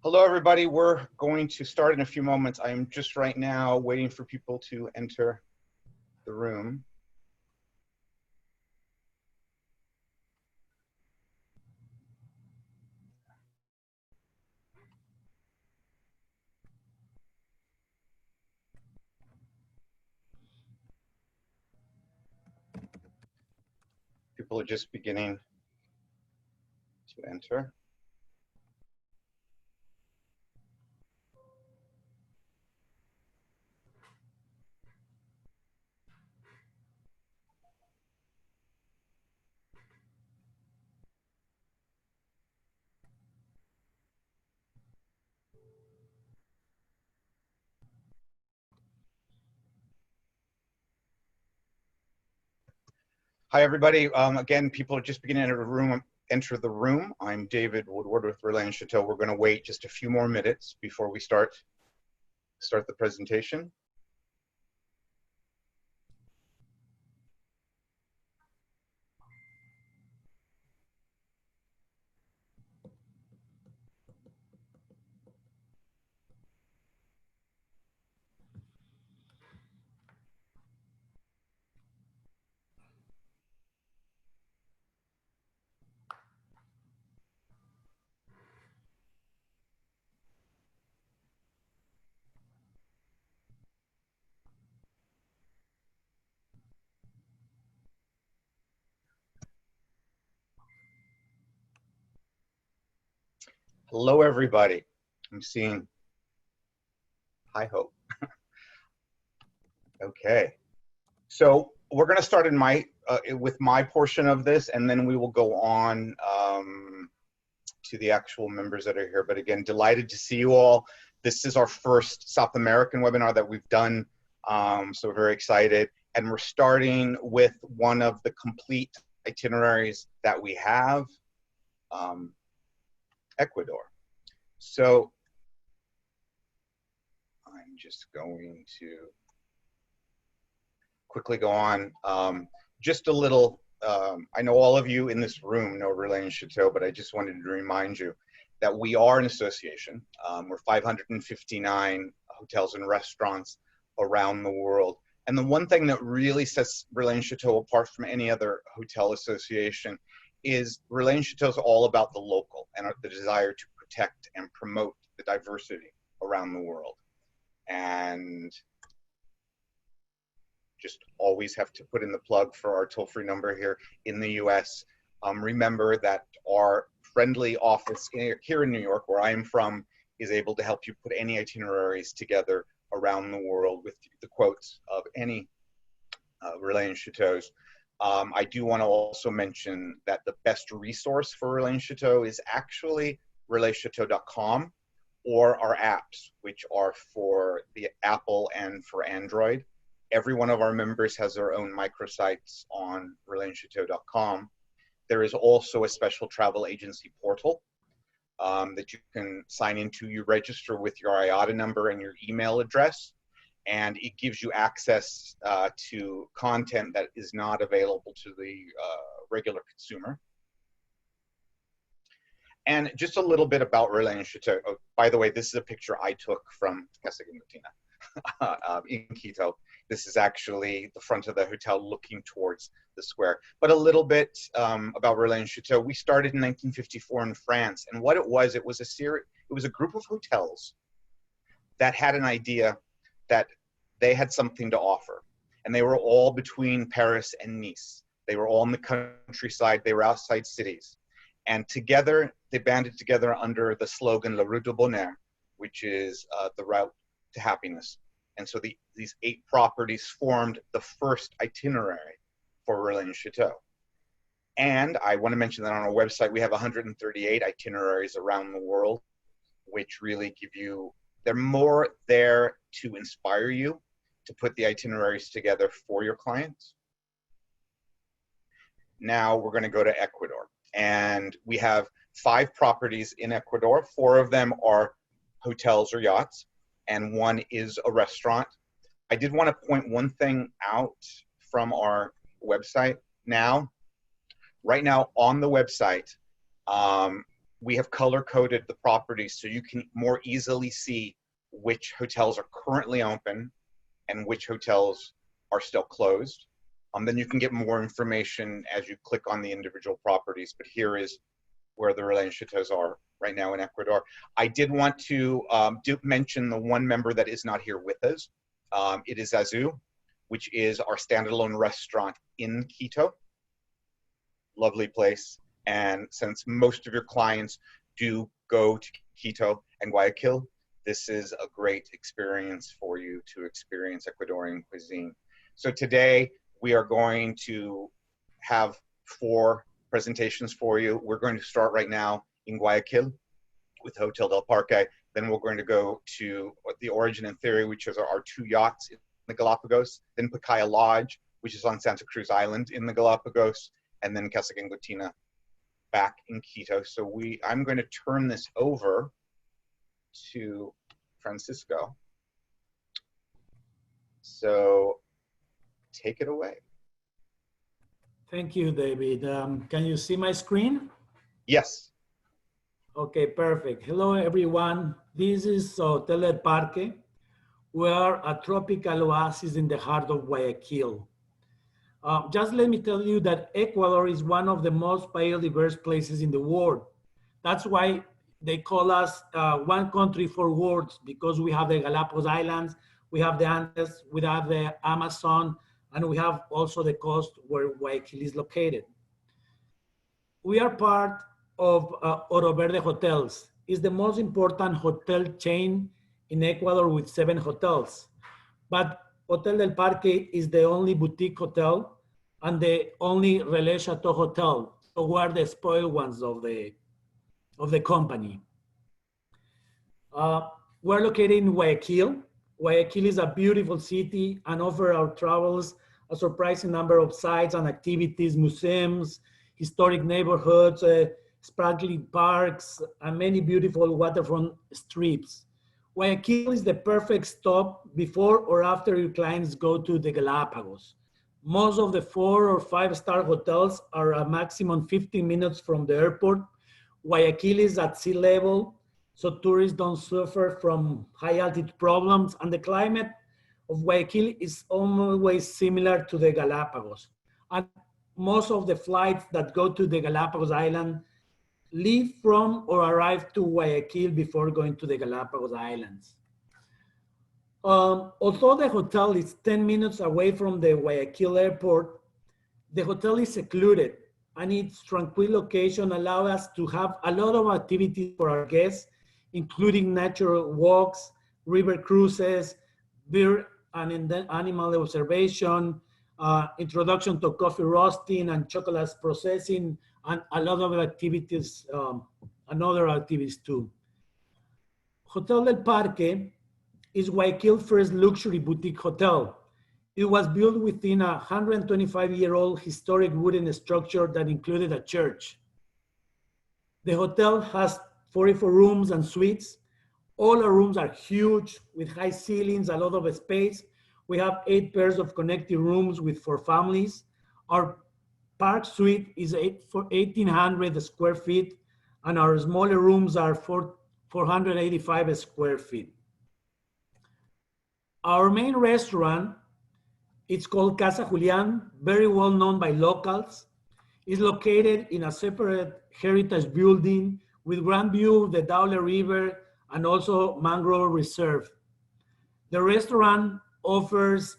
Hello, everybody. We're going to start in a few moments. I'm just right now waiting for people to enter the room. People are just beginning to enter. Hi, everybody. Again, people are just beginning to enter the room. I'm David Woodward with Relais Chateaux. We're going to wait just a few more minutes before we start the presentation. Hello, everybody. I'm seeing high hope. Okay. So we're going to start in with my portion of this, and then we will go on to the actual members that are here. But again, delighted to see you all. This is our first South American webinar that we've done, so we're very excited. And we're starting with one of the complete itineraries that we have, Ecuador. So I'm just going to quickly go on. Just a little, I know all of you in this room know Relais Chateaux, but I just wanted to remind you that we are an association. We're 559 hotels and restaurants around the world. And the one thing that really sets Relais Chateaux apart from any other hotel association is Relais Chateaux is all about the local and the desire to protect and promote the diversity around the world. And just always have to put in the plug for our toll-free number here in the US. Remember that our friendly office here in New York, where I am from, is able to help you put any itineraries together around the world with the quotes of any Relais Chateaux. I do want to also mention that the best resource for Relais Chateaux is actually relaischateaux.com or our apps, which are for the Apple and for Android. Every one of our members has their own microsites on relaischateaux.com. There is also a special travel agency portal that you can sign into. You register with your IATA number and your email address, and it gives you access to content that is not available to the regular consumer. And just a little bit about Relais Chateaux. Oh, by the way, this is a picture I took from Casa Guillotina in Quito. This is actually the front of the hotel looking towards the square. But a little bit about Relais Chateaux. We started in 1954 in France, and what it was a group of hotels that had an idea that they had something to offer, and they were all between Paris and Nice. They were all in the countryside. They were outside cities, and together they banded together under the slogan "La Route du Bonheur," which is the route to happiness. And so these 8 properties formed the first itinerary for Relais Chateaux. And I want to mention that on our website, we have 138 itineraries around the world, which really give you, they're more there to inspire you to put the itineraries together for your clients. Now we're going to go to Ecuador. And we have 5 properties in Ecuador. 4 of them are hotels or yachts, and 1 is a restaurant. I did want to point one thing out from our website now. Right now on the website, We have color coded the properties so you can more easily see which hotels are currently open and which hotels are still closed. Then you can get more information as you click on the individual properties, but here is where the Relais Chateaux are right now in Ecuador. I did want to mention the one member that is not here with us. It is Azu, which is our standalone restaurant in Quito. Lovely place. And since most of your clients do go to Quito and Guayaquil, this is a great experience for you to experience Ecuadorian cuisine. So today we are going to have 4 presentations for you. We're going to start right now in Guayaquil with Hotel del Parque. Then we're going to go to the Origin and Theory, which is our 2 yachts in the Galapagos. Then Pacaya Lodge, which is on Santa Cruz Island in the Galapagos. And then Casa Guillotina back in Quito. So I'm going to turn this over to Francisco. So take it away. Thank you, David. Can you see my screen? Yes. Okay, perfect. Hello, everyone. This is Hotel del Parque. We are a tropical oasis in the heart of Guayaquil. Just let me tell you that Ecuador is one of the most biodiverse places in the world. That's why they call us one country for worlds, because we have the Galapagos Islands, we have the Andes, we have the Amazon, and we have also the coast where Guayaquil is located. We are part of Oro Verde Hotels. It's the most important hotel chain in Ecuador with 7 hotels. But Hotel del Parque is the only boutique hotel and the only Relais Chateaux hotel. So we are the spoiled ones of the company. We're located in Guayaquil. Guayaquil is a beautiful city and offers our travelers a surprising number of sites and activities, museums, historic neighborhoods, sparkling parks, and many beautiful waterfront strips. Guayaquil is the perfect stop before or after your clients go to the Galapagos. Most of the 4 or 5-star hotels are a maximum 15 minutes from the airport. Guayaquil is at sea level, so tourists don't suffer from high altitude problems, and the climate of Guayaquil is always similar to the Galapagos. And most of the flights that go to the Galapagos Island leave from or arrive to Guayaquil before going to the Galapagos Islands. Although the hotel is 10 minutes away from the Guayaquil airport, the hotel is secluded, and its tranquil location allows us to have a lot of activities for our guests, including natural walks, river cruises, bird and animal observation, introduction to coffee roasting and chocolate processing, and a lot of activities, and other activities too. Hotel del Parque is Guayaquil's first luxury boutique hotel. It was built within a 125-year-old historic wooden structure that included a church. The hotel has 44 rooms and suites. All our rooms are huge with high ceilings, a lot of space. We have 8 pairs of connecting rooms for families. Our park suite is 1,800 square feet, and our smaller rooms are 485 square feet. Our main restaurant, it's called Casa Julián, very well known by locals. It's located in a separate heritage building with grand view of the Daule River and also mangrove reserve. The restaurant offers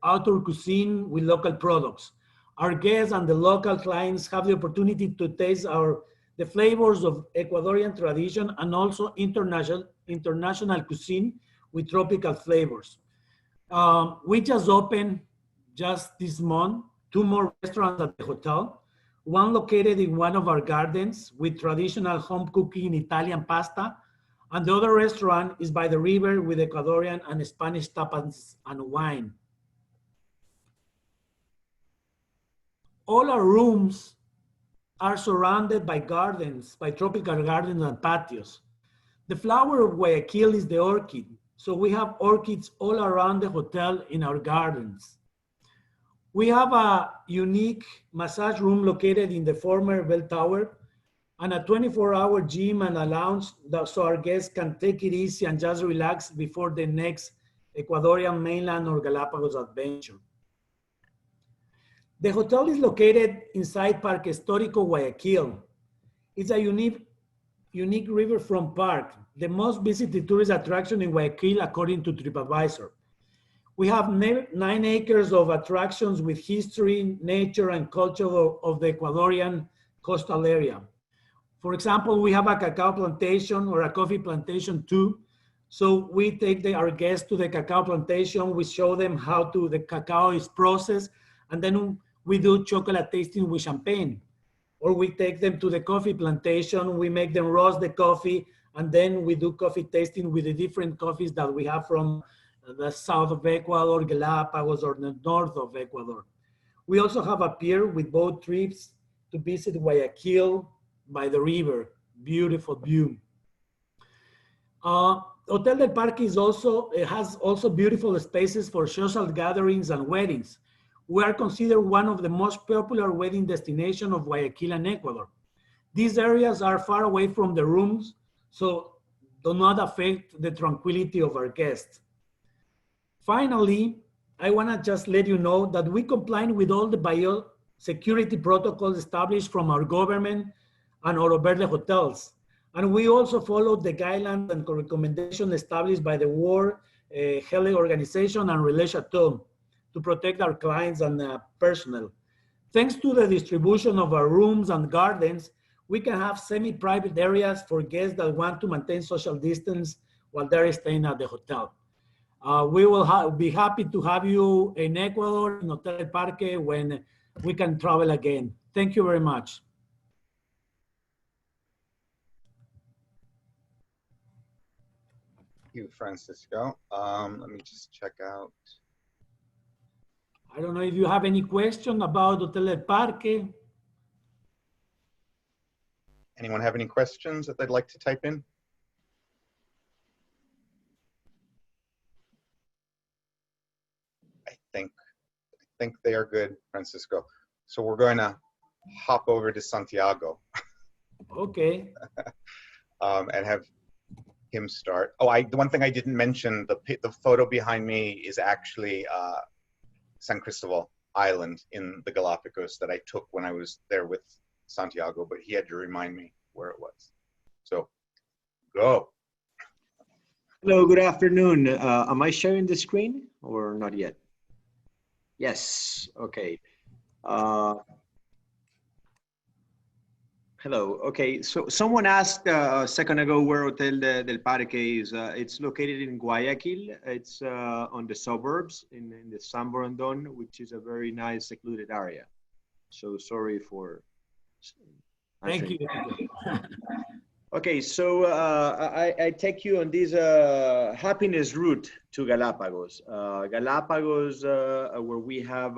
outdoor cuisine with local products. Our guests and the local clients have the opportunity to taste the flavors of Ecuadorian tradition and also international cuisine with tropical flavors. We just opened just this month 2 more restaurants at the hotel. One located in one of our gardens with traditional home cooking Italian pasta, and the other restaurant is by the river with Ecuadorian and Spanish tapas and wine. All our rooms are surrounded by gardens, by tropical gardens and patios. The flower of Guayaquil is the orchid, so we have orchids all around the hotel in our gardens. We have a unique massage room located in the former bell tower and a 24-hour gym and a lounge so our guests can take it easy and just relax before the next Ecuadorian mainland or Galapagos adventure. The hotel is located inside Parque Histórico Guayaquil. It's a unique riverfront park, the most visited tourist attraction in Guayaquil according to TripAdvisor. We have 9 acres of attractions with history, nature, and culture of the Ecuadorian coastal area. For example, we have a cacao plantation or a coffee plantation too. So we take our guests to the cacao plantation, we show them how the cacao is processed, and then we do chocolate tasting with champagne. Or we take them to the coffee plantation, we make them roast the coffee, and then we do coffee tasting with the different coffees that we have from the south of Ecuador, Galapagos, or the north of Ecuador. We also have a pier with boat trips to visit Guayaquil by the river. Beautiful view. Hotel del Parque has also beautiful spaces for social gatherings and weddings. We are considered one of the most popular wedding destinations of Guayaquil and Ecuador. These areas are far away from the rooms, so do not affect the tranquility of our guests. Finally, I want to just let you know that we comply with all the biosecurity protocols established from our government and Oro Verde hotels. And we also follow the guidelines and recommendations established by the World Health Organization and Relais Chateaux to protect our clients and personnel. Thanks to the distribution of our rooms and gardens, we can have semi-private areas for guests that want to maintain social distance while they're staying at the hotel. We will be happy to have you in Ecuador, in Hotel del Parque, when we can travel again. Thank you very much. Thank you, Francisco. Let me just check out. I don't know if you have any question about Hotel del Parque. Anyone have any questions that they'd like to type in? I think they are good, Francisco. So we're going to hop over to Santiago. Okay. And have him start. Oh, the one thing I didn't mention, the photo behind me is actually San Cristobal Island in the Galapagos that I took when I was there with Santiago, but he had to remind me where it was. So, go. Hello, good afternoon. Am I sharing the screen or not yet? Yes, okay. Hello, okay. So someone asked a second ago where Hotel del Parque is. It's located in Guayaquil. It's on the suburbs in the San Borondon, which is a very nice secluded area. So sorry for... Thank you. Okay, so I take you on this happiness route to Galapagos. Galapagos, where we have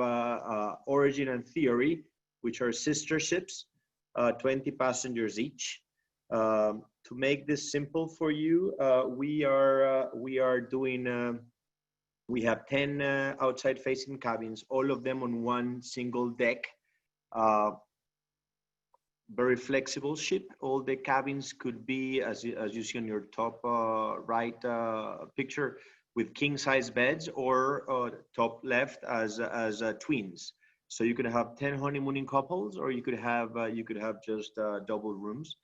Origin and Theory, which are sister ships, 20 passengers each. To make this simple for you, we have 10 outside facing cabins, all of them on one single deck. Very flexible ship. All the cabins could be, as you see on your top right picture, with king size beds, or top left as twins. So you could have 10 honeymooning couples, or you could have just double rooms.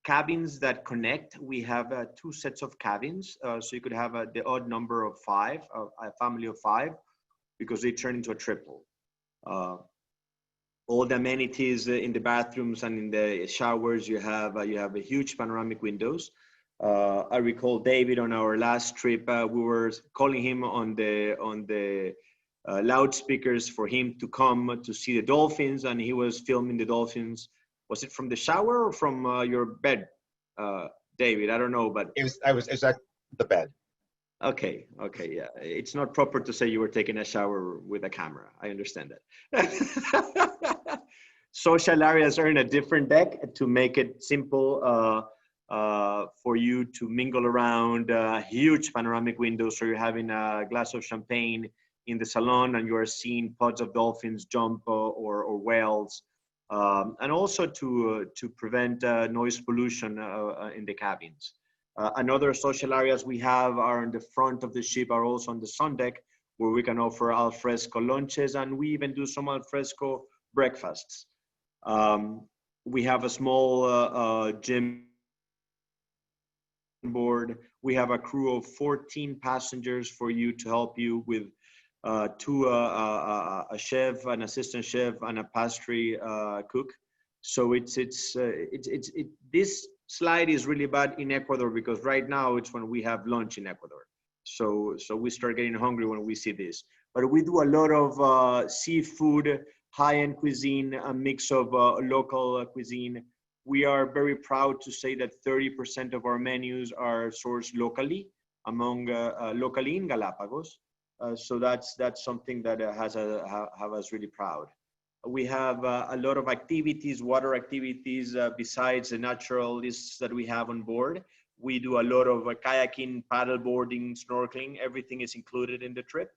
Cabins that connect, we have 2 sets of cabins. So you could have the odd number of 5, a family of 5, because they turn into a triple. All the amenities in the bathrooms and in the showers, you have a huge panoramic windows. I recall David on our last trip, we were calling him on the loudspeakers for him to come to see the dolphins, and he was filming the dolphins. Was it from the shower or from your bed, David? I don't know, but It was at the bed. Okay, yeah. It's not proper to say you were taking a shower with a camera. I understand that. Social areas are in a different deck to make it simple for you to mingle around. Huge panoramic windows, so you're having a glass of champagne in the salon and you are seeing pods of dolphins jump or whales and also to prevent noise pollution in the cabins. Another social areas we have are in the front of the ship, are also on the sun deck, where we can offer al fresco lunches, and we even do some al fresco breakfasts. We have a small gym board. We have a crew of 14 passengers for you to help you with a chef, an assistant chef, and a pastry cook. So this slide is really bad in Ecuador because right now it's when we have lunch in Ecuador. So we start getting hungry when we see this. But we do a lot of seafood, high-end cuisine, a mix of local cuisine. We are very proud to say that 30% of our menus are sourced locally, locally in Galapagos. So that's something that have us really proud. We have a lot of activities, water activities, besides the naturalists that we have on board. We do a lot of kayaking, paddle boarding, snorkeling. Everything is included in the trip.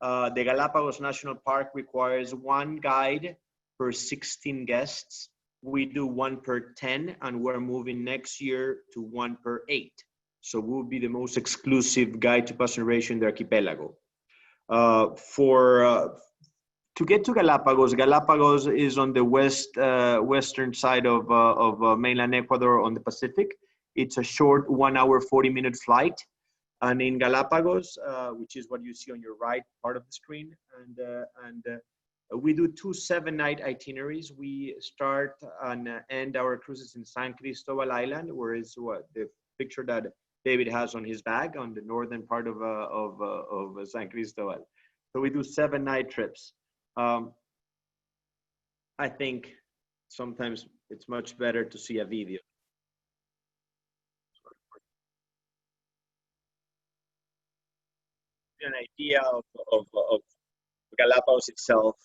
The Galapagos National Park requires one guide per 16 guests. We do 1 per 10, and we're moving next year to 1 per 8. So we'll be the most exclusive guide to passenger ratio in the archipelago. To get to Galapagos, Galapagos is on the western side of mainland Ecuador on the Pacific. It's a short 1 hour, 40-minute flight. And in Galapagos, which is what you see on your right part of the screen, we do 2 7-night itineraries. We start and end our cruises in San Cristobal Island, where is the picture that David has on his bag on the northern part of San Cristobal. So we do 7-night trips. I think sometimes it's much better to see a video. An idea of Galapagos itself.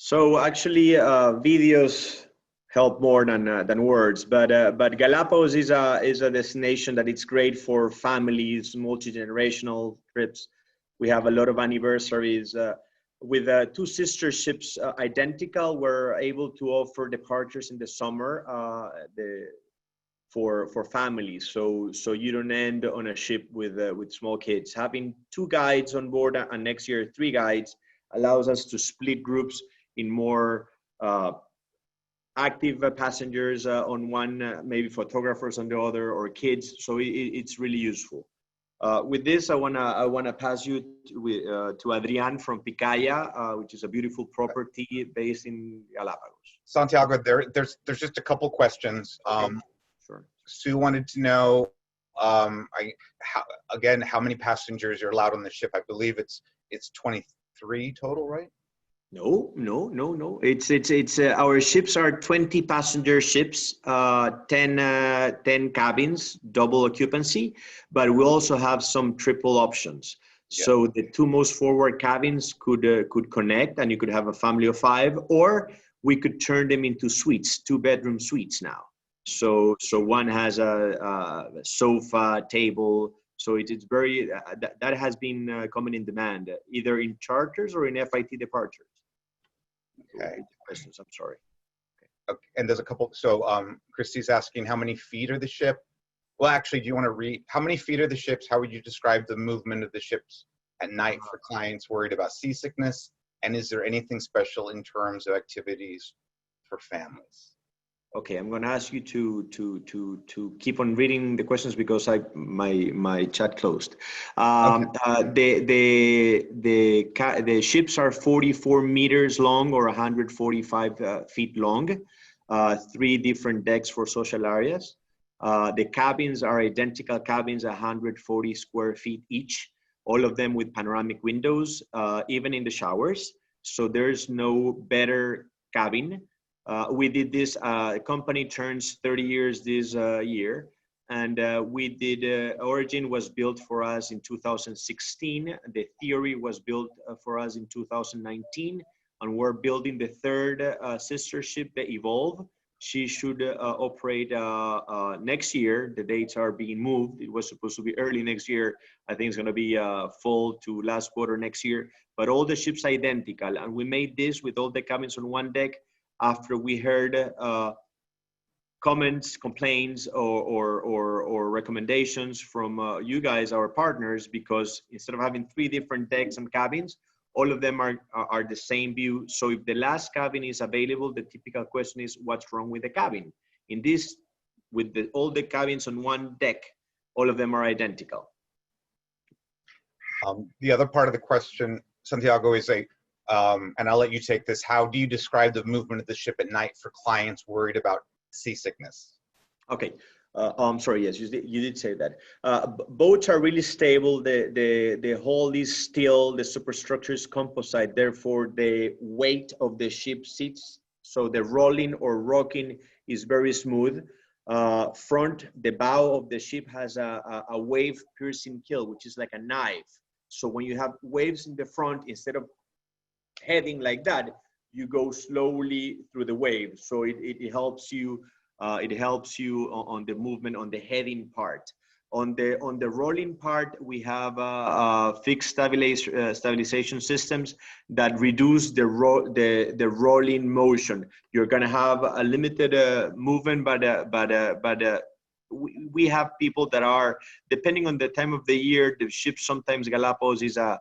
So actually, videos help more than words. But Galapagos is a destination that it's great for families, multi-generational trips. We have a lot of anniversaries. With 2 sister ships identical, we're able to offer departures in the summer for families. So you don't end on a ship with small kids. Having 2 guides on board and next year 3 guides allows us to split groups in more active passengers on one, maybe photographers on the other, or kids. So it's really useful. With this, I wanna pass you to Adrian from Picaya, which is a beautiful property based in Galapagos. Santiago, there's just a couple questions. Sure. Sue wanted to know how many passengers you're allowed on the ship. I believe it's 23 total, right? No. It's our ships are 20 passenger ships, 10 cabins, double occupancy, but we also have some triple options. Yeah. So the 2 most forward cabins could connect, and you could have a family of 5, or we could turn them into suites, 2-bedroom suites now. So one has a sofa, table. So it's very that has been coming in demand, either in charters or in FIT departures. Okay. Questions, I'm sorry. Okay. And there's a couple. So Christy's asking, how many feet are the ship? Well, actually, do you want to read how many feet are the ships? How would you describe the movement of the ships at night for clients worried about seasickness? And is there anything special in terms of activities for families? Okay, I'm going to ask you to keep on reading the questions because my chat closed. The ships are 44 meters long or 145 feet long. 3 different decks for social areas. The cabins are identical cabins, 140 square feet each. All of them with panoramic windows, even in the showers. So there's no better cabin. We did this, company turns 30 years this year. And we did, Origin was built for us in 2016. The Theory was built for us in 2019. And we're building the 3rd sister ship, the Evolve. She should operate next year. The dates are being moved. It was supposed to be early next year. I think it's going to be fall to last quarter next year. But all the ships identical. And we made this with all the cabins on one deck after we heard comments, complaints, or recommendations from you guys, our partners, because instead of having 3 different decks and cabins, all of them are the same view. So if the last cabin is available, the typical question is, what's wrong with the cabin? In this, with all the cabins on one deck, all of them are identical. The other part of the question, Santiago, is and I'll let you take this. How do you describe the movement of the ship at night for clients worried about seasickness? Okay. I'm sorry. Yes, you did say that. Boats are really stable. The hull is steel. The superstructure is composite. Therefore, the weight of the ship sits. So the rolling or rocking is very smooth. The bow of the ship has a wave-piercing keel, which is like a knife. So when you have waves in the front, instead of heading like that, you go slowly through the wave. So it helps you. It helps you on the movement on the heading part. On the rolling part, we have fixed stabilization systems that reduce the rolling motion. You're going to have a limited movement, but we have people that are, depending on the time of the year, the ship sometimes Galapagos is a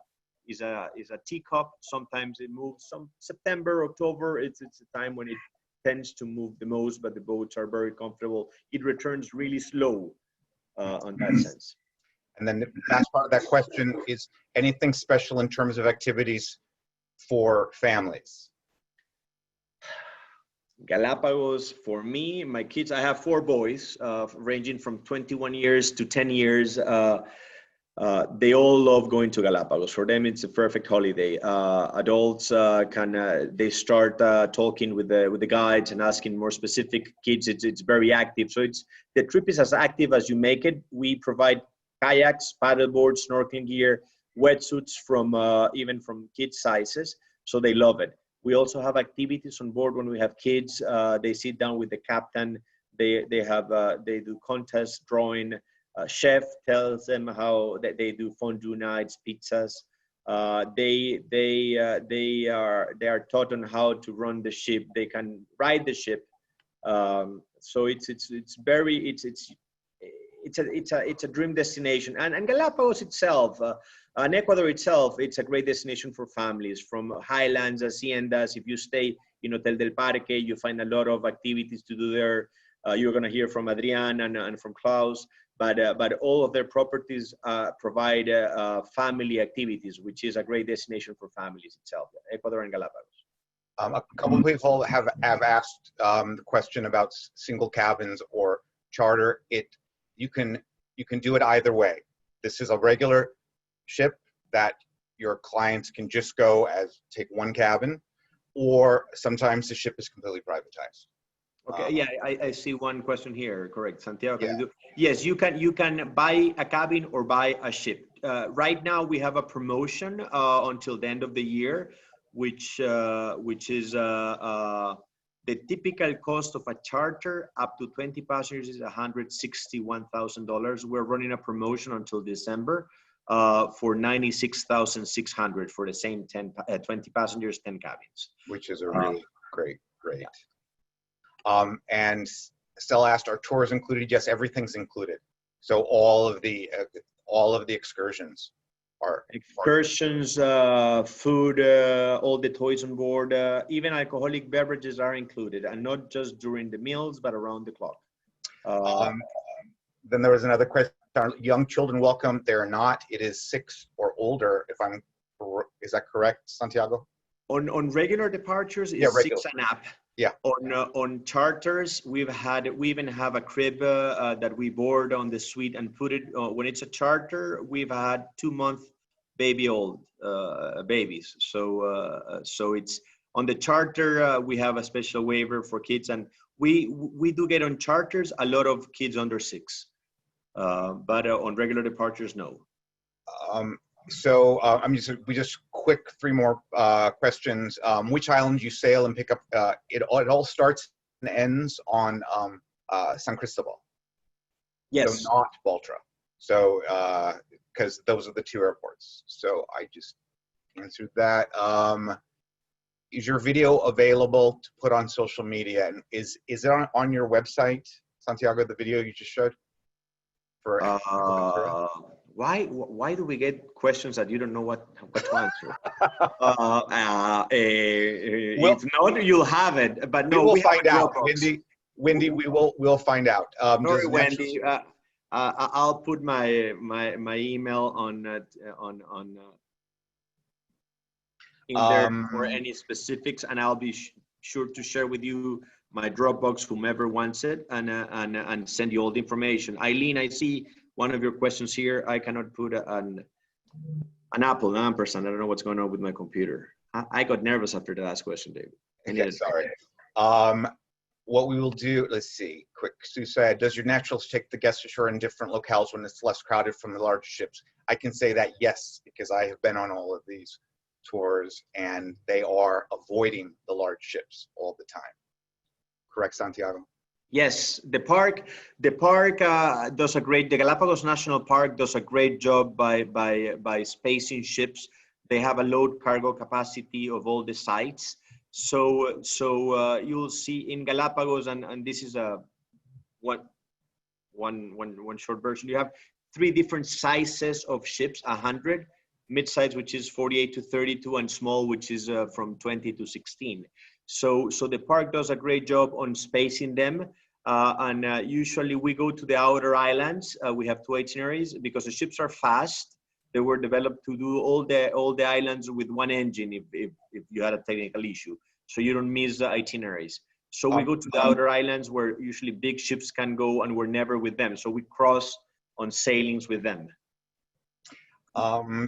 teacup. Sometimes it moves. Some September, October, it's a time when it tends to move the most, but the boats are very comfortable. It returns really slow on that sense. And then the last part of that question is anything special in terms of activities for families? Galapagos, for me, my kids, I have 4 boys, ranging from 21 years to 10 years. They all love going to Galapagos. For them, it's a perfect holiday. Adults they start talking with the guides and asking more specific. Kids, it's very active. So the trip is as active as you make it. We provide kayaks, paddleboards, snorkeling gear, wetsuits even from kids sizes. So they love it. We also have activities on board when we have kids. They sit down with the captain. They do contests, drawing. Chef tells them how they do fondue nights, pizzas. They are taught on how to run the ship. They can ride the ship. So it's a dream destination. And Galapagos itself, and Ecuador itself, it's a great destination for families from highlands, haciendas. If you stay in Hotel del Parque, you find a lot of activities to do there. You're going to hear from Adrian and from Klaus. But all of their properties provide family activities, which is a great destination for families itself, Ecuador and Galapagos. A couple of people have asked the question about single cabins or charter. You can do it either way. This is a regular ship that your clients can just go take one cabin, or sometimes the ship is completely privatized. Okay, yeah, I see one question here. Correct, Santiago. Yeah. Yes, you can buy a cabin or buy a ship. Right now we have a promotion until the end of the year, which is the typical cost of a charter up to 20 passengers is $161,000. We're running a promotion until December for $96,600 for the same 20 passengers, 10 cabins. Which is a really great. Yeah. And Stella asked, are tours included? Yes, everything's included. So all of the excursions are excursions, food, all the toys on board, even alcoholic beverages are included, and not just during the meals, but around the clock. Then there was another question. Are young children welcome? They're not. It is 6 or older. Is that correct, Santiago? On regular departures, Yeah, it's regular. 6 and up. Yeah. On charters, we even have a crib that we board on the suite and put it when it's a charter. We've had 2-month baby-old babies. So it's on the charter. We have a special waiver for kids, and we do get on charters a lot of kids under 6, but on regular departures, no. We just quick 3 more questions. Which island you sail and pick up? It all starts and ends on San Cristobal. Yes. So not Baltra. So because those are the 2 airports. So I just answered that. Is your video available to put on social media? And is it on your website, Santiago? The video you just showed. For why do we get questions that you don't know what to answer? If not, you'll have it. But no, we will find out. Wendy, we'll find out. Sorry, Wendy. I'll put my email on in there for any specifics, and I'll be sure to share with you my Dropbox, whomever wants it, and send you all the information. Eileen, I see one of your questions here. I cannot put an Apple ampersand. I don't know what's going on with my computer. I got nervous after the last question, David. Okay, sorry. What we will do, let's see, quick. Sue said, does your naturals take the guests ashore in different locales when it's less crowded from the larger ships? I can say that yes, because I have been on all of these tours, and they are avoiding the large ships all the time. Correct, Santiago? Yes, the park does a great. The Galapagos National Park does a great job by spacing ships. They have a load cargo capacity of all the sites. So you'll see in Galapagos, and this is a one short version. You have 3 different sizes of ships: 100, mid-size, which is 48 to 32, and small, which is from 20 to 16. So the park does a great job on spacing them. Usually we go to the outer islands. We have 2 itineraries because the ships are fast. They were developed to do all the islands with 1 engine if you had a technical issue. So you don't miss the itineraries. So we go to the outer islands where usually big ships can go, and we're never with them. So we cross on sailings with them.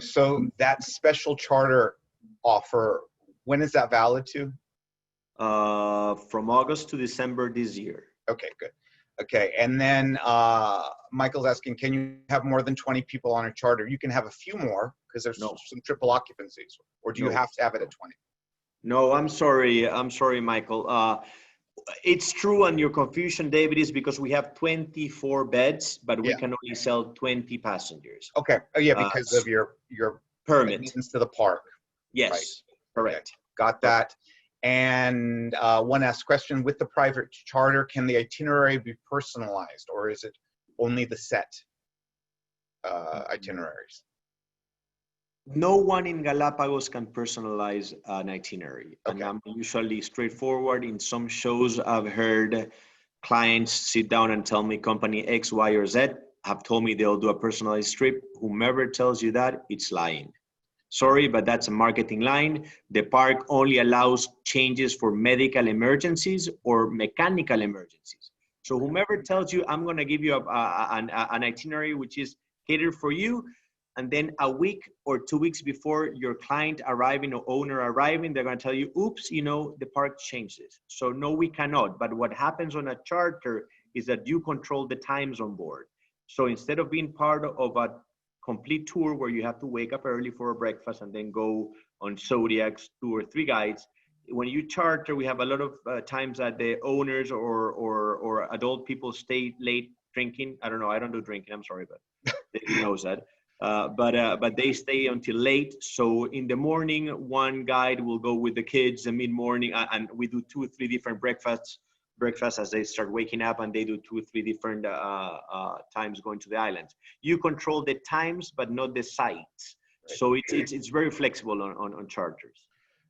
So that special charter offer, when is that valid to? From August to December this year. Okay, good. Okay, and then Michael's asking, can you have more than 20 people on a charter? You can have a few more because there's some triple occupancies, or do you have to have it at 20? No, I'm sorry, Michael. It's true, and your confusion, David, is because we have 24 beds, but we can only sell 20 passengers. Okay. Oh, yeah, because of your permit to the park. Yes, right. Correct. Okay. Got that. And one asked question, with the private charter, can the itinerary be personalized, or is it only the set itineraries? No one in Galapagos can personalize an itinerary. Okay. And I'm usually straightforward. In some shows, I've heard clients sit down and tell me company X, Y, or Z have told me they'll do a personalized trip. Whomever tells you that, it's lying. Sorry, but that's a marketing line. The park only allows changes for medical emergencies or mechanical emergencies. So whomever tells you, I'm going to give you an itinerary which is catered for you, and then a week or 2 weeks before your client arriving or owner arriving, they're going to tell you, oops, the park changed this. So no, we cannot. But what happens on a charter is that you control the times on board. So instead of being part of a complete tour where you have to wake up early for a breakfast and then go on Zodiac's 2 or 3 guides, when you charter, we have a lot of times that the owners or adult people stay late drinking. I don't know. I don't do drinking. I'm sorry, but he knows that. But they stay until late. So in the morning, one guide will go with the kids. The mid-morning, and we do 2 or 3 different breakfasts as they start waking up, and they do 2 or 3 different times going to the islands. You control the times, but not the sites. So it's very flexible on charters.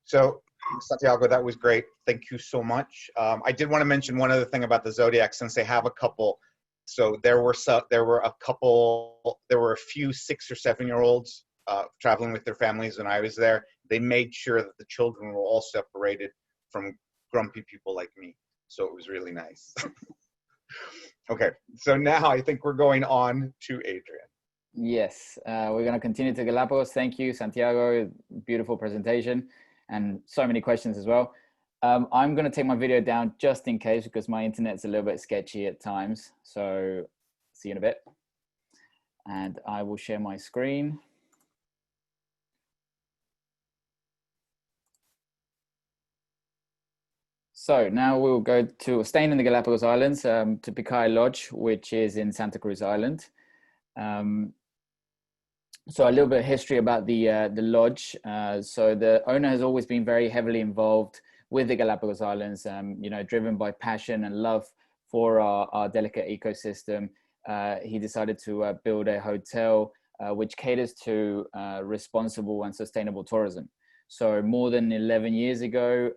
So Santiago, that was great. Thank you so much. I did want to mention one other thing about the Zodiac, since they have a couple. So there were a few 6 or 7-year-olds traveling with their families when I was there. They made sure that the children were all separated from grumpy people like me. So it was really nice. Okay, so now I think we're going on to Adrian. Yes, we're going to continue to Galapagos. Thank you, Santiago. Beautiful presentation and so many questions as well. I'm going to take my video down just in case, because my internet's a little bit sketchy at times. So see you in a bit. And I will share my screen. So now we'll go to staying in the Galapagos Islands, to Picay Lodge, which is in Santa Cruz Island. So a little bit of history about the lodge. So the owner has always been very heavily involved with the Galapagos Islands, you know, driven by passion and love for our delicate ecosystem. He decided to build a hotel which caters to responsible and sustainable tourism. So more than 11 years ago,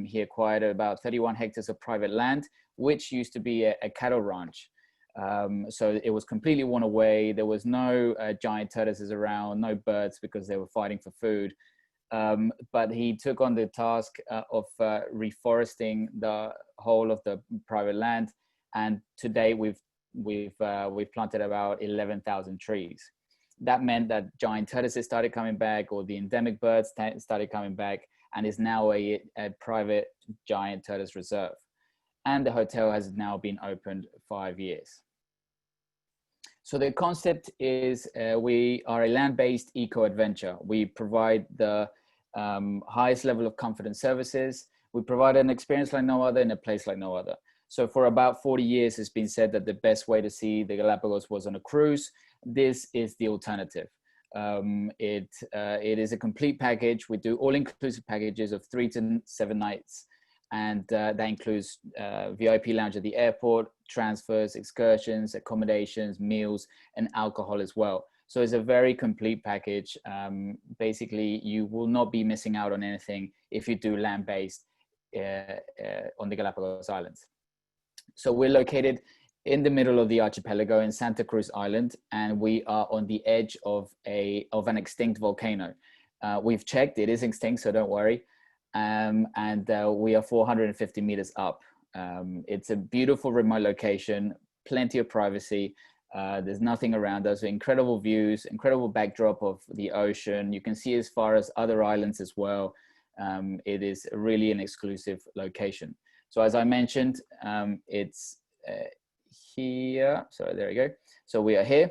he acquired about 31 hectares of private land, which used to be a cattle ranch. So it was completely worn away. There was no giant tortoises around, no birds, because they were fighting for food. But he took on the task of reforesting the whole of the private land, and today we've planted about 11,000 trees. That meant that giant tortoises started coming back, or the endemic birds started coming back, and is now a private giant tortoise reserve. And the hotel has now been opened 5 years. So the concept is we are a land-based eco-adventure. We provide the highest level of comfort and services. We provide an experience like no other in a place like no other. So for about 40 years, it's been said that the best way to see the Galapagos was on a cruise. This is the alternative. It is a complete package. We do all-inclusive packages of 3 to 7 nights. And that includes VIP lounge at the airport, transfers, excursions, accommodations, meals, and alcohol as well. So it's a very complete package. Basically, you will not be missing out on anything if you do land-based on the Galapagos Islands. So we're located in the middle of the archipelago in Santa Cruz Island, and we are on the edge of an extinct volcano. We've checked, it is extinct, so don't worry. And we are 450 meters up. It's a beautiful remote location, plenty of privacy. There's nothing around us, incredible views, incredible backdrop of the ocean. You can see as far as other islands as well. It is really an exclusive location. So as I mentioned, it's here. So there we go. So we are here,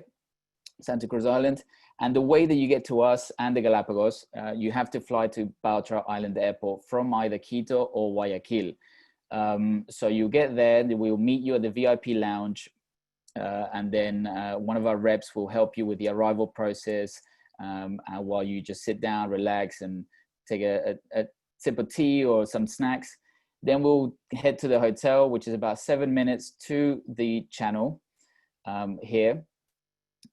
Santa Cruz Island. And the way that you get to us and the Galapagos, you have to fly to Baltra Island Airport from either Quito or Guayaquil. So you get there, we'll meet you at the VIP lounge, and then one of our reps will help you with the arrival process, and while you just sit down, relax, and take a sip of tea or some snacks. Then we'll head to the hotel, which is about 7 minutes to the channel here.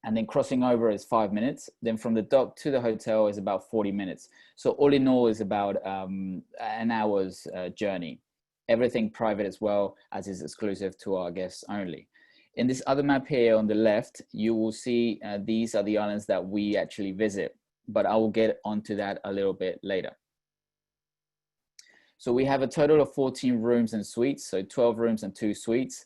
And then crossing over is 5 minutes. Then from the dock to the hotel is about 40 minutes. So all in all is about an hour's journey. Everything private as well, as is exclusive to our guests only. In this other map here on the left, you will see these are the islands that we actually visit, but I will get onto that a little bit later. So we have a total of 14 rooms and suites, so 12 rooms and 2 suites.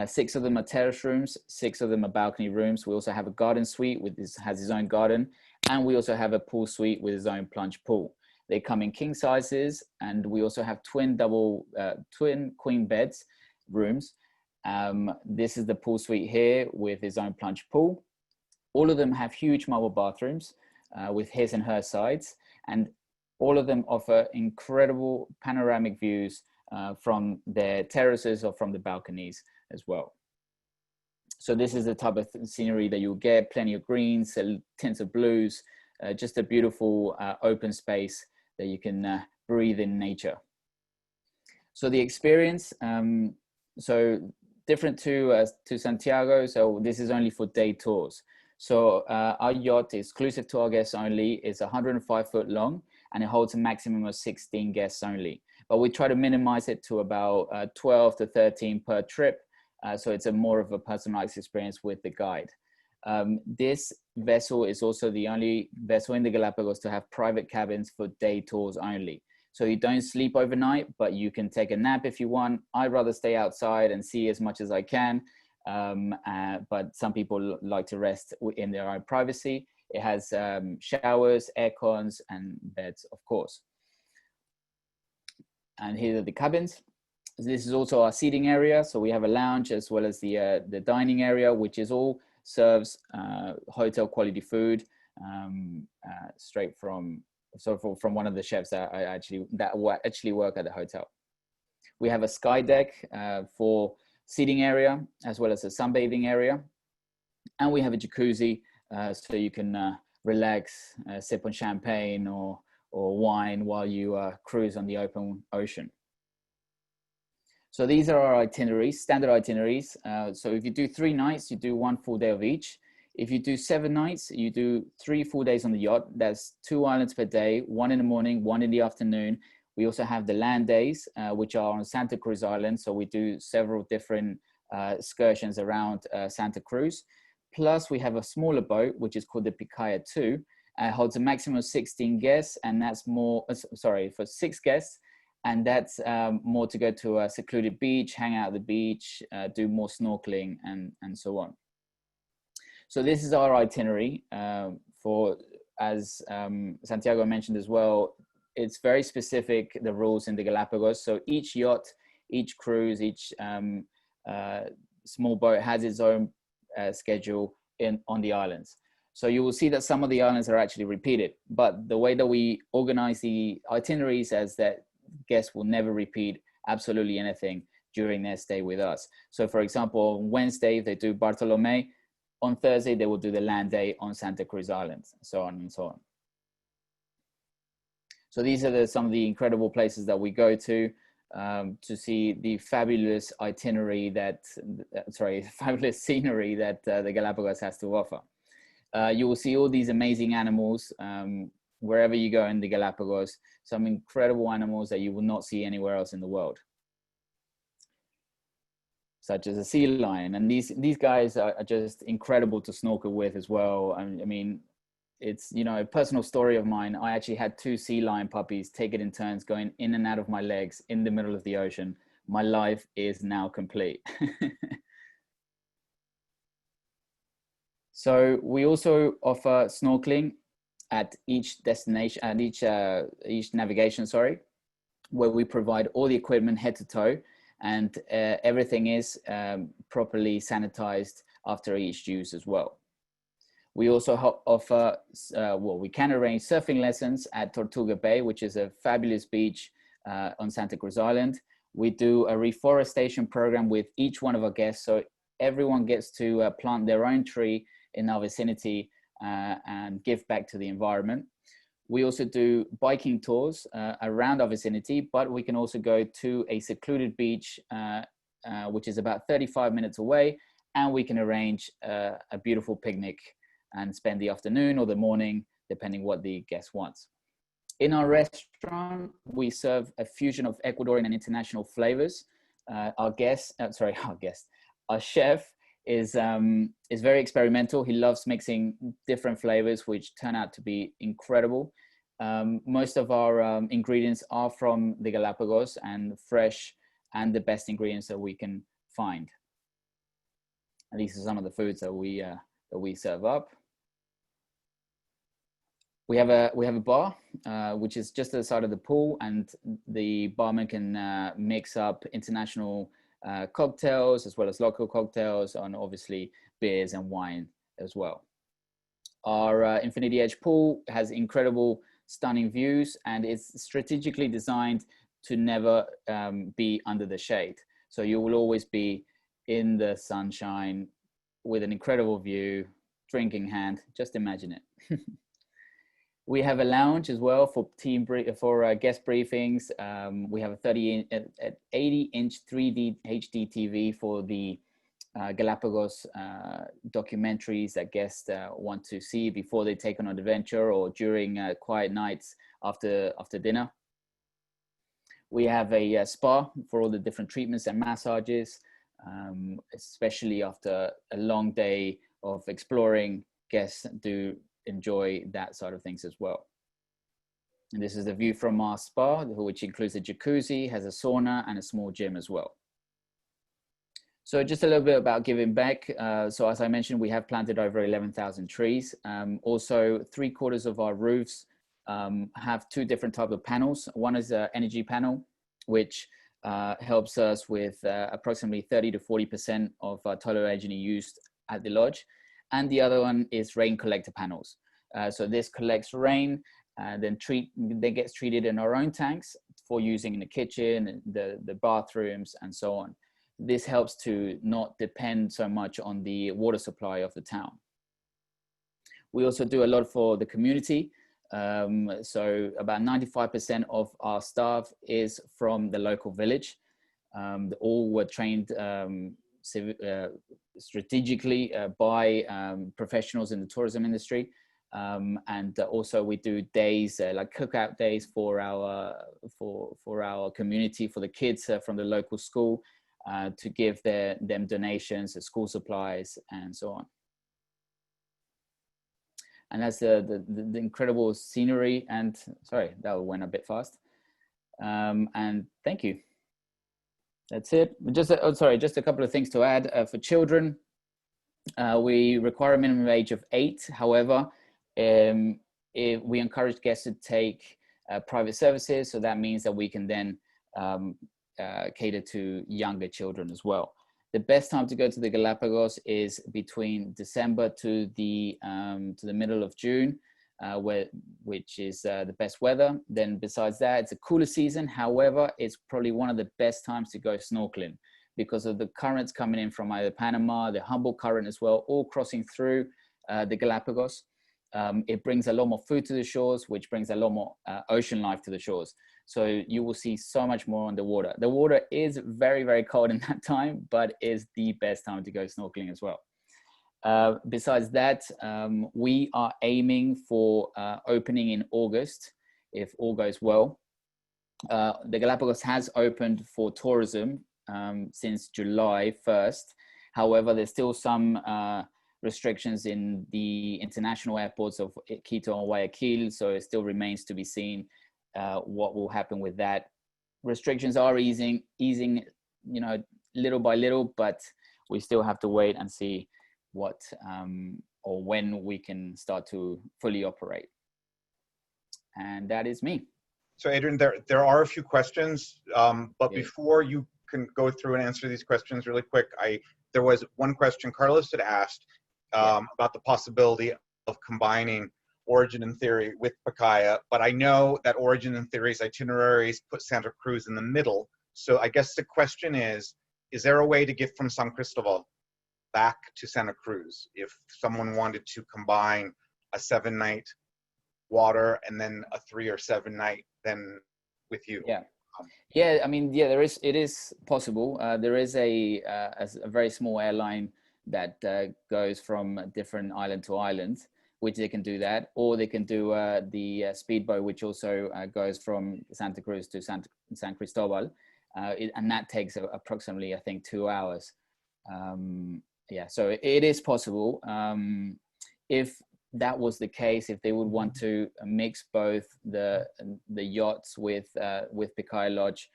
6 of them are terrace rooms, 6 of them are balcony rooms. We also have a garden suite has its own garden, and we also have a pool suite with its own plunge pool. They come in king sizes, and we also have twin queen beds rooms. This is the pool suite here with its own plunge pool. All of them have huge marble bathrooms with his and her sides, and all of them offer incredible panoramic views from their terraces or from the balconies as well. So this is the type of scenery that you'll get, plenty of greens, tints of blues, just a beautiful open space that you can breathe in nature. So the experience, so different to Santiago, so this is only for day tours. So our yacht, exclusive to our guests only, is 105 foot long, and it holds a maximum of 16 guests only. But we try to minimize it to about 12 to 13 per trip. So it's a more of a personalized experience with the guide. This vessel is also the only vessel in the Galapagos to have private cabins for day tours only. So you don't sleep overnight, but you can take a nap if you want. I'd rather stay outside and see as much as I can. But some people like to rest in their own privacy. It has showers, air cons, and beds, of course. And here are the cabins. This is also our seating area. So we have a lounge as well as the dining area, which is all serves hotel quality food straight from one of the chefs that actually work at the hotel. We have a sky deck for seating area as well as a sunbathing area, and we have a jacuzzi so you can relax, sip on champagne or wine while you cruise on the open ocean. So these are our itineraries, standard itineraries. So if you do 3 nights, you do 1 full day of each. If you do 7 nights, you do 3 full days on the yacht. That's 2 islands per day, 1 in the morning, 1 in the afternoon. We also have the land days, which are on Santa Cruz Island. So we do several different excursions around Santa Cruz. Plus we have a smaller boat, which is called the Picaya 2. Holds a maximum of 16 guests, and that's more, for 6 guests. And that's more to go to a secluded beach, hang out at the beach, do more snorkeling and so on. So this is our itinerary for, as Santiago mentioned as well, it's very specific, the rules in the Galapagos. So each yacht, each cruise, each small boat has its own schedule on the islands. So you will see that some of the islands are actually repeated, but the way that we organize the itineraries is that guests will never repeat absolutely anything during their stay with us. So for example, on Wednesday, they do Bartolome. On Thursday, they will do the land day on Santa Cruz Islands, so on and so on. So these are some of the incredible places that we go to see the fabulous itinerary fabulous scenery that the Galapagos has to offer. You will see all these amazing animals wherever you go in the Galapagos, some incredible animals that you will not see anywhere else in the world, such as a sea lion. And these guys are just incredible to snorkel with as well. I mean, it's, you know, a personal story of mine. I actually had 2 sea lion puppies, take it in turns, going in and out of my legs in the middle of the ocean. My life is now complete. So we also offer snorkeling at each destination, at each navigation, where we provide all the equipment head to toe, and everything is properly sanitized after each use as well. We also offer, we can arrange surfing lessons at Tortuga Bay, which is a fabulous beach on Santa Cruz Island. We do a reforestation program with each one of our guests, so everyone gets to plant their own tree in our vicinity and give back to the environment. We also do biking tours around our vicinity, but we can also go to a secluded beach, which is about 35 minutes away, and we can arrange a beautiful picnic and spend the afternoon or the morning, depending what the guest wants. In our restaurant, we serve a fusion of Ecuadorian and international flavors. Our chef is very experimental. He loves mixing different flavors, which turn out to be incredible. Most of our ingredients are from the Galapagos and fresh, and the best ingredients that we can find. And these are some of the foods that we serve up. We have a bar, which is just to the side of the pool, and the barman can mix up international cocktails as well as local cocktails, and obviously beers and wine as well. Our Infinity Edge pool has incredible, stunning views, and it's strategically designed to never be under the shade. So you will always be in the sunshine with an incredible view, drink in hand. Just imagine it. We have a lounge as well for guest briefings. We have a 80-inch 3D HD TV for the Galapagos documentaries that guests want to see before they take on an adventure or during quiet nights after dinner. We have a spa for all the different treatments and massages, especially after a long day of exploring. Guests do enjoy that side of things as well. And this is the view from our spa, which includes a jacuzzi, has a sauna and a small gym as well. So just a little bit about giving back. So as I mentioned, we have planted over 11,000 trees. Also, 3/4 of our roofs have 2 different types of panels. One is an energy panel, which helps us with approximately 30 to 40% of our total energy used at the lodge. And the other one is rain collector panels. So this collects rain, then gets treated in our own tanks for using in the kitchen, the bathrooms, and so on. This helps to not depend so much on the water supply of the town. We also do a lot for the community. So about 95% of our staff is from the local village. All were trained strategically by professionals in the tourism industry. And also we do days like cookout days for our community, for the kids from the local school, to give them donations, school supplies, and so on. And that's the incredible scenery. And sorry, that went a bit fast. And thank you. That's it. Just a couple of things to add. For children, we require a minimum age of 8. However, if we encourage guests to take private services, so that means that we can then cater to younger children as well. The best time to go to the Galapagos is between December to the middle of June, which is the best weather. Then besides that, it's a cooler season. However, it's probably one of the best times to go snorkeling because of the currents coming in from either Panama, the Humboldt current as well, all crossing through the Galapagos. It brings a lot more food to the shores, which brings a lot more ocean life to the shores. So you will see so much more on the water. The water is very, very cold in that time, but is the best time to go snorkeling as well. Besides that, we are aiming for opening in August, if all goes well. The Galapagos has opened for tourism since July 1st. However, there's still some restrictions in the international airports of Quito and Guayaquil, so it still remains to be seen what will happen with that. Restrictions are easing, little by little, but we still have to wait and see what or when we can start to fully operate. And that is me. So Adrian, there are a few questions, but before you can go through and answer these questions really quick, there was one question Carlos had asked about the possibility of combining Origin and Theory with Pacaya, but I know that Origin and Theory's itineraries put Santa Cruz in the middle. So I guess the question is there a way to get from San Cristobal back to Santa Cruz if someone wanted to combine a 7-night water and then a 3 or 7 night then with you? I mean, it is possible. There is a very small airline that goes from different island to island, which they can do that, or they can do the speedboat, which also goes from Santa Cruz to San Cristobal, and that takes approximately, I think, 2 hours. So it is possible. If that was the case, if they would want to mix both the yachts with Pacaya Lodge,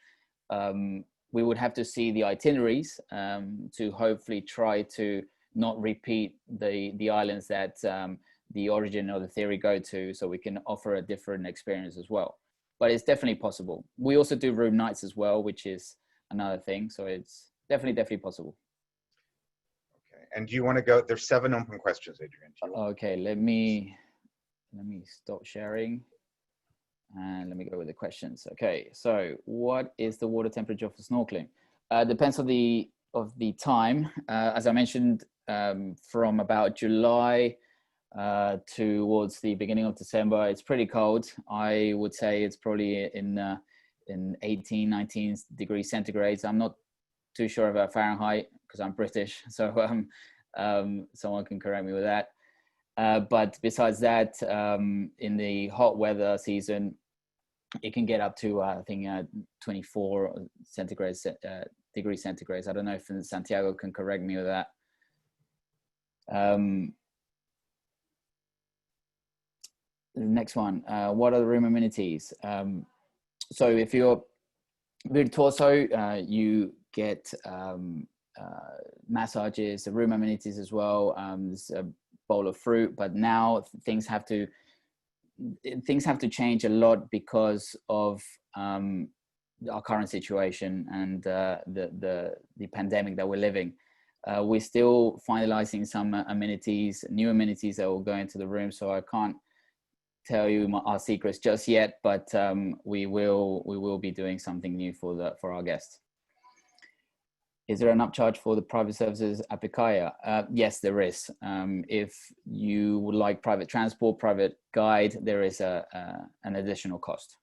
we would have to see the itineraries to hopefully try to not repeat the islands that the Origin or the Theory go to, so we can offer a different experience as well. But it's definitely possible. We also do room nights as well, which is another thing. So it's definitely possible. Okay. And do you want to go? There's 7 open questions, Adrian. Okay, let me stop sharing and let me go with the questions. Okay, so what is the water temperature for snorkeling? Depends on the time. As I mentioned, from about July towards the beginning of December, it's pretty cold. I would say it's probably in 18, 19 degrees centigrade. I'm not too sure about Fahrenheit because I'm British, so someone can correct me with that. But besides that, in the hot weather season, it can get up to I think 24 degrees centigrade. I don't know if Santiago can correct me with that. The next one, what are the room amenities? So if you're Virtuoso, you get massages, room amenities as well. There's a bowl of fruit, but now things have to change a lot because of our current situation and the pandemic that we're living. We're still finalizing some amenities, new amenities that will go into the room. So I can't tell you our secrets just yet, but we will be doing something new for our guests. Is there an upcharge for the private services at Picaya? Yes, there is. If you would like private transport, private guide, there is an additional cost.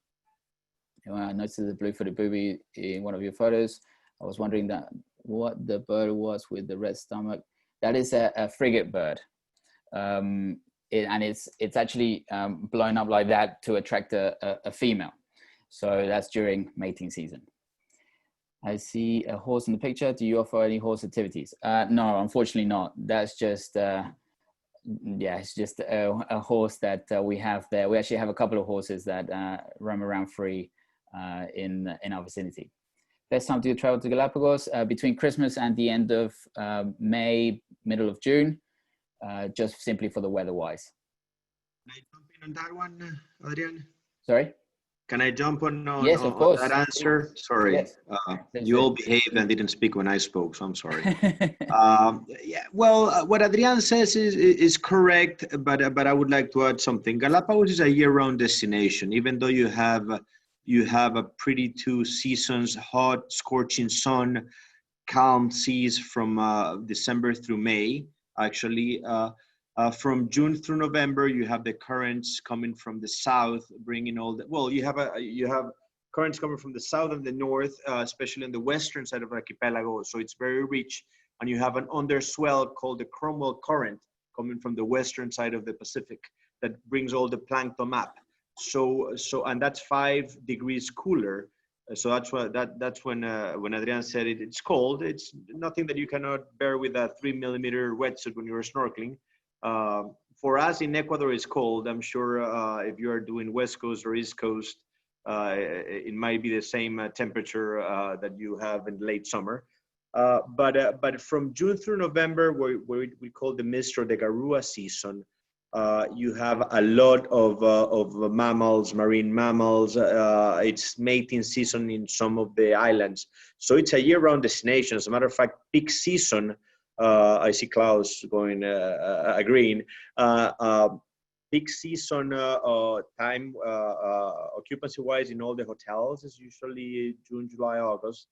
I noticed the blue-footed booby in one of your photos. I was wondering what the bird was with the red stomach. That is a frigate bird. And it's actually blown up like that to attract a female. So that's during mating season. I see a horse in the picture. Do you offer any horse activities? No, unfortunately not. That's just, it's just a horse that we have there. We actually have a couple of horses that roam around free in our vicinity. Best time to travel to Galapagos? Between Christmas and the end of May, middle of June, just simply for the weather-wise. Can I jump in on that one, Adrian? Sorry? Can I jump on, yes, of course. that answer? Sorry. Yes. You all behaved and didn't speak when I spoke, so I'm sorry. Yeah, well, what Adrian says is correct, but I would like to add something. Galapagos is a year-round destination, even though you have a pretty 2 seasons, hot, scorching sun, calm seas from December through May, actually. From June through November, you have the currents coming from the south, bringing all the, well, you have currents coming from the south and the north, especially on the western side of the archipelago. So it's very rich. And you have an underswell called the Cromwell Current coming from the western side of the Pacific that brings all the plankton up. And that's 5 degrees cooler. So that's when Adrian said it's cold. It's nothing that you cannot bear with a 3mm wetsuit when you're snorkeling. For us in Ecuador, it's cold. I'm sure if you are doing West Coast or East Coast, it might be the same temperature that you have in late summer. But from June through November, where we call the mist or the Garua season, you have a lot of mammals, marine mammals. It's mating season in some of the islands. So it's a year-round destination. As a matter of fact, peak season, I see Klaus going agreeing. Peak season time occupancy-wise in all the hotels is usually June, July, August.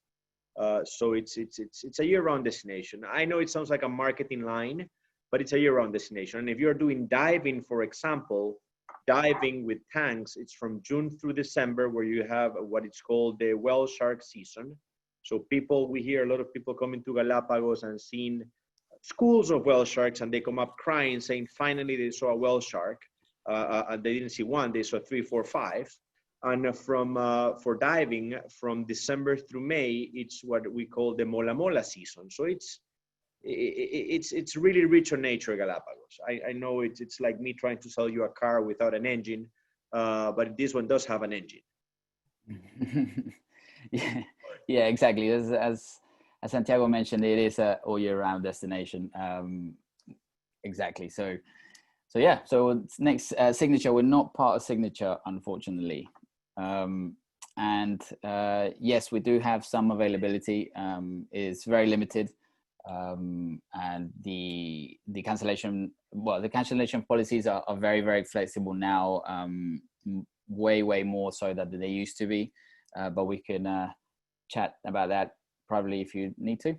So it's a year-round destination. I know it sounds like a marketing line, but it's a year-round destination. And if you're doing diving, for example, diving with tanks, it's from June through December, where you have what it's called the whale shark season. So we hear a lot of people coming to Galapagos and seeing schools of whale sharks, and they come up crying, saying finally they saw a whale shark. And they didn't see one, they saw 3, 4, 5. And for diving, from December through May, it's what we call the Mola Mola season. So it's really rich on nature, Galapagos. I know it's like me trying to sell you a car without an engine, but this one does have an engine. Yeah, exactly. As Santiago mentioned, it is a all year round destination. Exactly. So yeah. So next Signature, we're not part of Signature, unfortunately. Yes, we do have some availability. It's very limited. And the cancellation policies are very, very flexible now, way more so than they used to be, but we can chat about that probably if you need to.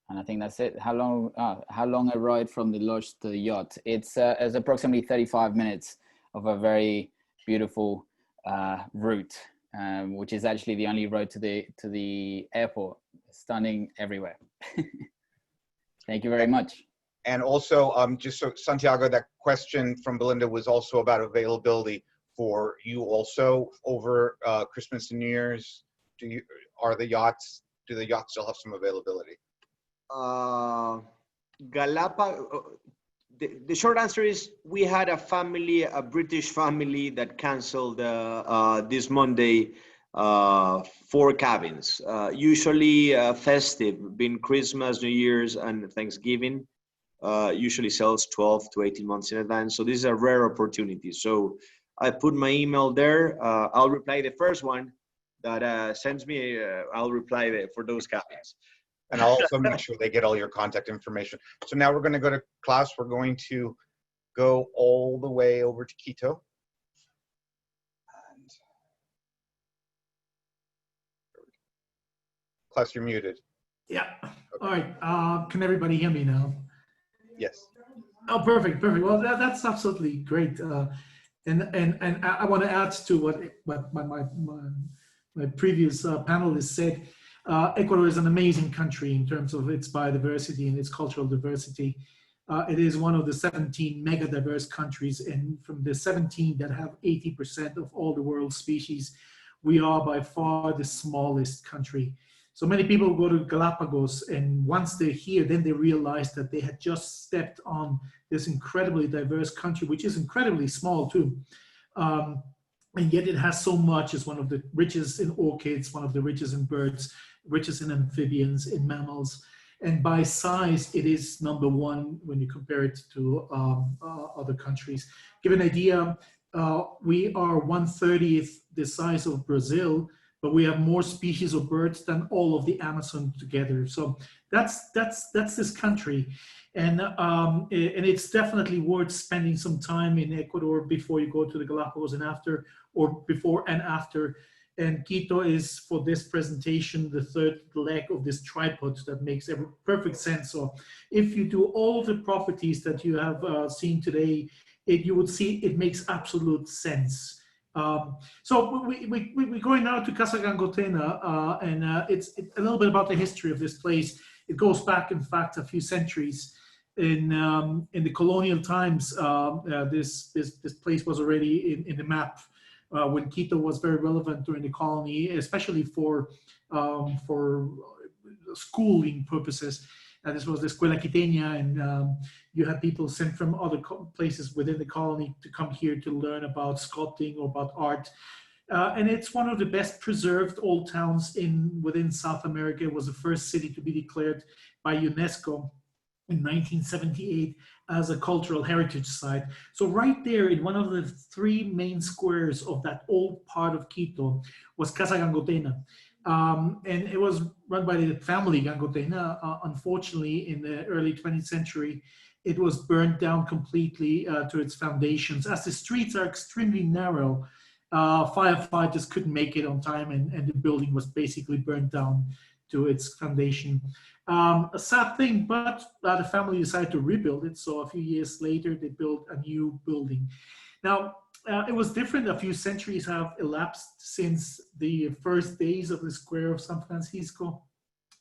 And I think that's it. How long a ride from the lodge to the yacht? It's approximately 35 minutes of a very beautiful route which is actually the only road to the airport. Stunning everywhere. Thank you very much. And also, just so Santiago, that question from Belinda was also about availability for you also over Christmas and New Year's. Do the yachts still have some availability? Galapagos. The short answer is we had a British family that canceled this Monday 4 cabins. Usually festive, being Christmas, New Year's, and Thanksgiving, usually sells 12 to 18 months in advance. So this is a rare opportunity. So I put my email there. I'll reply the first one that sends me. I'll reply for those cabins. And I'll also make sure they get all your contact information. So now we're going to go to class. We're going to go all the way over to Quito. And class, you're muted. Yeah. Okay. All right. Can everybody hear me now? Yes. Oh, perfect. Well, that's absolutely great. And I want to add to what my previous panelists said. Ecuador is an amazing country in terms of its biodiversity and its cultural diversity. It is one of the 17 mega diverse countries, and from the 17 that have 80% of all the world's species, we are by far the smallest country. So many people go to Galapagos, and once they're here, then they realize that they had just stepped on this incredibly diverse country, which is incredibly small too. And yet it has so much. It's one of the richest in orchids, one of the richest in birds, richest in amphibians, in mammals. And by size, it is #1 when you compare it to other countries. Give an idea, we are 1/30th the size of Brazil, but we have more species of birds than all of the Amazon together. So that's this country. And it's definitely worth spending some time in Ecuador before you go to the Galapagos and after, or before and after. And Quito is, for this presentation, the third leg of this tripod that makes perfect sense. So if you do all the properties that you have seen today, you would see it makes absolute sense. So we're going now to Casa Gangotena, and it's a little bit about the history of this place. It goes back, in fact, a few centuries. In the colonial times, this place was already in the map when Quito was very relevant during the colony, especially for schooling purposes. This was the Escuela Quiteña, and you had people sent from other places within the colony to come here to learn about sculpting or about art. And it's one of the best preserved old towns within South America. It was the first city to be declared by UNESCO in 1978 as a cultural heritage site. So right there in one of the 3 main squares of that old part of Quito was Casa Gangotena. And it was run by the family Gangotena. Unfortunately, in the early 20th century, it was burned down completely to its foundations. As the streets are extremely narrow, firefighters couldn't make it on time, and the building was basically burned down to its foundation. A sad thing, but the family decided to rebuild it. So a few years later, they built a new building. Now, it was different. A few centuries have elapsed since the first days of the square of San Francisco.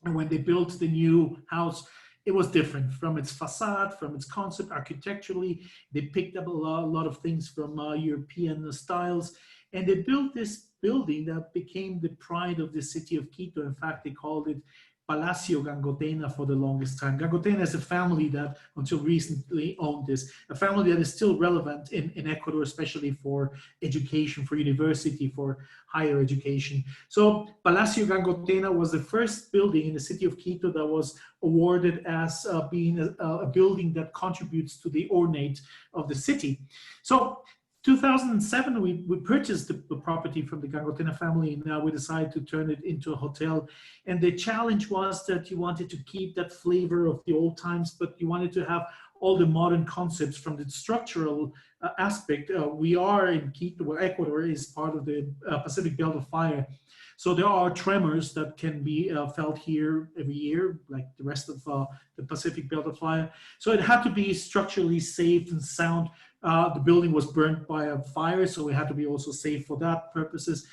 And when they built the new house, it was different from its facade, from its concept, architecturally. They picked up a lot of things from European styles. And they built this building that became the pride of the city of Quito. In fact, they called it Palacio Gangotena for the longest time. Gangotena is a family that until recently owned this, a family that is still relevant in Ecuador, especially for education, for university, for higher education. So Palacio Gangotena was the first building in the city of Quito that was awarded as being a building that contributes to the ornate of the city. So 2007, we purchased the property from the Gangotena family, and now we decided to turn it into a hotel. And the challenge was that you wanted to keep that flavor of the old times, but you wanted to have all the modern concepts from the structural aspect. We are in Quito, where Ecuador is part of the Pacific Belt of Fire. So there are tremors that can be felt here every year, like the rest of the Pacific Belt of Fire. So it had to be structurally safe and sound. The building was burnt by a fire, so it had to be also safe for that purposes.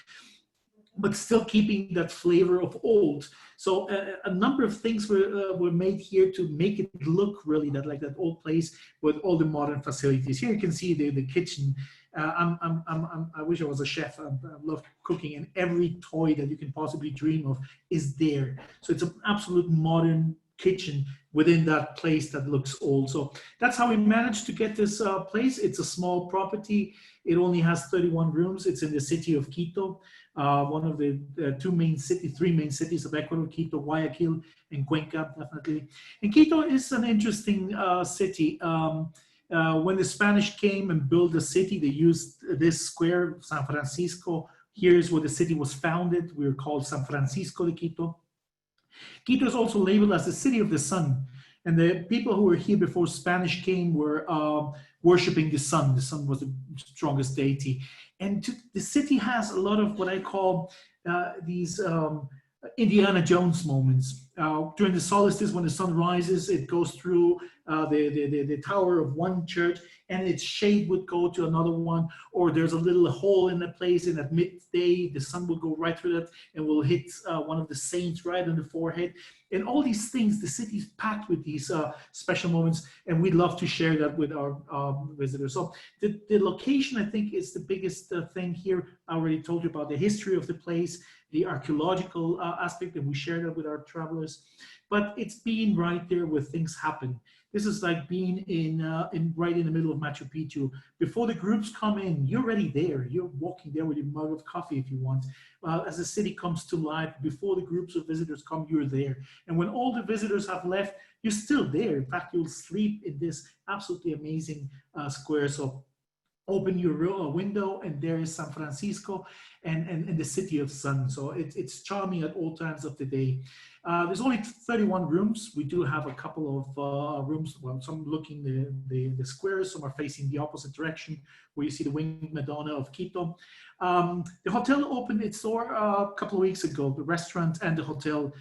but still keeping that flavor of old. So a number of things were made here to make it look really like that old place with all the modern facilities. Here you can see the kitchen. I wish I was a chef. I love cooking, and every toy that you can possibly dream of is there. So it's an absolute modern kitchen within that place that looks old. So that's how we managed to get this place. It's a small property. It only has 31 rooms. It's in the city of Quito, one of the three main cities of Ecuador: Quito, Guayaquil, and Cuenca, definitely. And Quito is an interesting city. When the Spanish came and built the city, they used this square, San Francisco. Here's where the city was founded. We were called San Francisco de Quito. Quito is also labeled as the city of the sun. And the people who were here before Spanish came were worshiping the sun. The sun was the strongest deity. And the city has a lot of what I call these Indiana Jones moments. During the solstice, when the sun rises, it goes through the tower of one church, and its shade would go to another one, or there's a little hole in the place, and at midday, the sun will go right through that and will hit one of the saints right on the forehead. And all these things, the city is packed with these special moments, and we'd love to share that with our visitors. So the location, I think, is the biggest thing here. I already told you about the history of the place, the archaeological aspect, and we share that with our travelers. But it's being right there where things happen. This is like being right in the middle of Machu Picchu. Before the groups come in, you're already there. You're walking there with your mug of coffee if you want. As the city comes to life, before the groups of visitors come, you're there. And when all the visitors have left, you're still there. In fact, you'll sleep in this absolutely amazing square. So open your window, and there is San Francisco and the city of sun. So it's charming at all times of the day. There's only 31 rooms. We do have a couple of rooms, well, some looking the squares, some are facing the opposite direction, where you see the Winged Madonna of Quito. The hotel opened its door a couple of weeks ago, the restaurant and the hotel.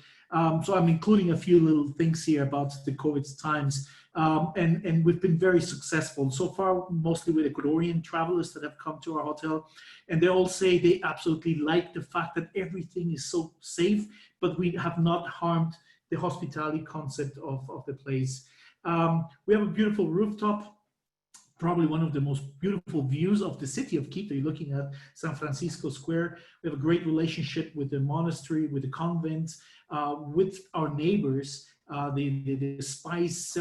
So I'm including a few little things here about the COVID times. And we've been very successful so far, mostly with Ecuadorian travelers that have come to our hotel. And they all say they absolutely like the fact that everything is so safe, but we have not harmed the hospitality concept of the place. We have a beautiful rooftop, probably one of the most beautiful views of the city of Quito. You're looking at San Francisco Square. We have a great relationship with the monastery, with the convent, with our neighbors, the spice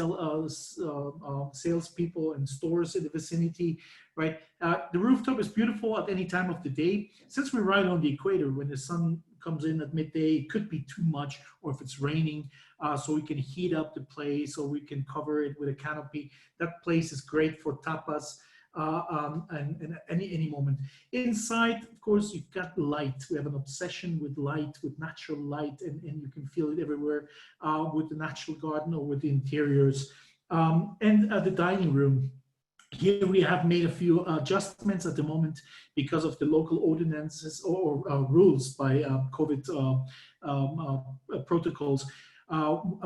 salespeople and stores in the vicinity, right? The rooftop is beautiful at any time of the day. Since we're right on the equator, when the sun comes in at midday, it could be too much, or if it's raining, so we can heat up the place, or we can cover it with a canopy. That place is great for tapas and any moment. Inside, of course, you've got light. We have an obsession with light, with natural light, and you can feel it everywhere with the natural garden or with the interiors. And the dining room. Here we have made a few adjustments at the moment because of the local ordinances or rules by COVID protocols.